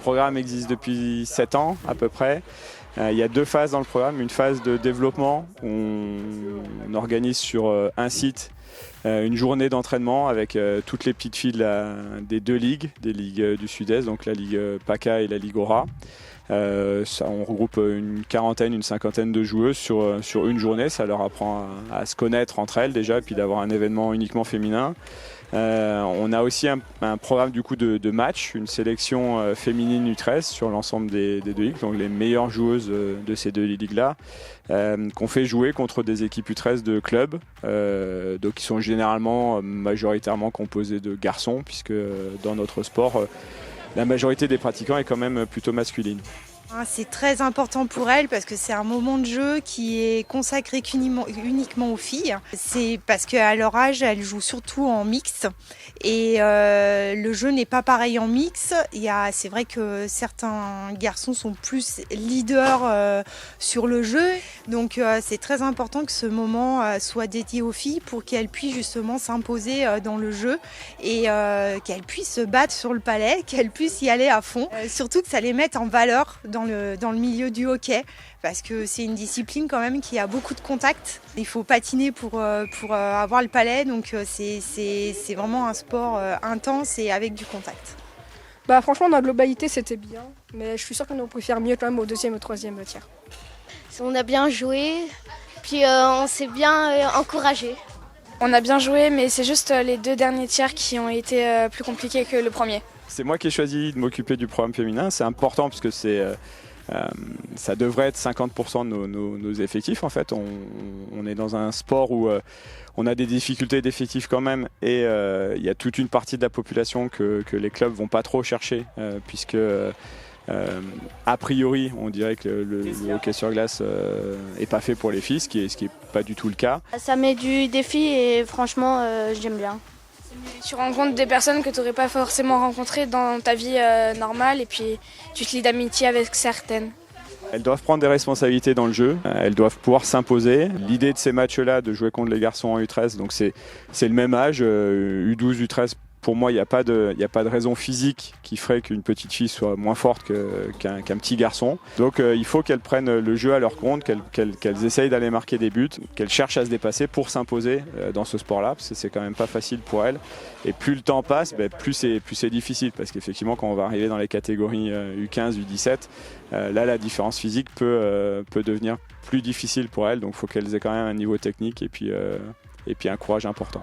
programme existe depuis 7 ans à peu près. Il y a 2 phases dans le programme, une phase de développement où on organise sur un site une journée d'entraînement avec toutes les petites filles des 2 ligues, des ligues du Sud-Est, donc la ligue PACA et la ligue Aura. On regroupe une quarantaine, une cinquantaine de joueuses sur une journée. Ça leur apprend à se connaître entre elles déjà, et puis d'avoir un événement uniquement féminin. On a aussi un programme du coup de match, une sélection féminine U13 sur l'ensemble des 2 ligues, donc les meilleures joueuses de ces 2 ligues-là, qu'on fait jouer contre des équipes U13 de clubs, donc qui sont généralement majoritairement composées de garçons, puisque dans notre sport, la majorité des pratiquants est quand même plutôt masculine. C'est très important pour elles parce que c'est un moment de jeu qui est consacré uniquement aux filles. C'est parce qu'à leur âge, elles jouent surtout en mix et le jeu n'est pas pareil en mix. C'est vrai que certains garçons sont plus leaders sur le jeu, donc c'est très important que ce moment soit dédié aux filles pour qu'elles puissent justement s'imposer dans le jeu et qu'elles puissent se battre sur le palais, qu'elles puissent y aller à fond. Surtout que ça les mette en valeur dans le milieu du hockey parce que c'est une discipline quand même qui a beaucoup de contacts. Il faut patiner pour avoir le palais, donc c'est vraiment un sport intense et avec du contact. Franchement, dans la globalité, c'était bien, mais je suis sûre qu'on aurait pu faire mieux quand même au 2e et au 3e tiers. On a bien joué, puis on s'est bien encouragé. On a bien joué, mais c'est juste les 2 derniers tiers qui ont été plus compliqués que le premier. C'est moi qui ai choisi de m'occuper du programme féminin. C'est important parce que ça devrait être 50% de nos effectifs en fait. On est dans un sport où on a des difficultés d'effectifs quand même et il y a toute une partie de la population que les clubs vont pas trop chercher puisque a priori on dirait que le hockey sur glace est pas fait pour les filles, ce qui est pas du tout le cas. Ça met du défi et franchement j'aime bien. Tu rencontres des personnes que tu n'aurais pas forcément rencontrées dans ta vie normale et puis tu te lis d'amitié avec certaines. Elles doivent prendre des responsabilités dans le jeu, elles doivent pouvoir s'imposer. L'idée de ces matchs-là, de jouer contre les garçons en U13, donc c'est le même âge, U12, U13. Pour moi, il n'y a pas de raison physique qui ferait qu'une petite fille soit moins forte qu'un petit garçon. Donc il faut qu'elles prennent le jeu à leur compte, qu'elles essayent d'aller marquer des buts, qu'elles cherchent à se dépasser pour s'imposer dans ce sport-là, parce que c'est quand même pas facile pour elles. Et plus le temps passe, plus c'est difficile, parce qu'effectivement, quand on va arriver dans les catégories U15, U17, là, la différence physique peut devenir plus difficile pour elles. Donc il faut qu'elles aient quand même un niveau technique et puis un courage important.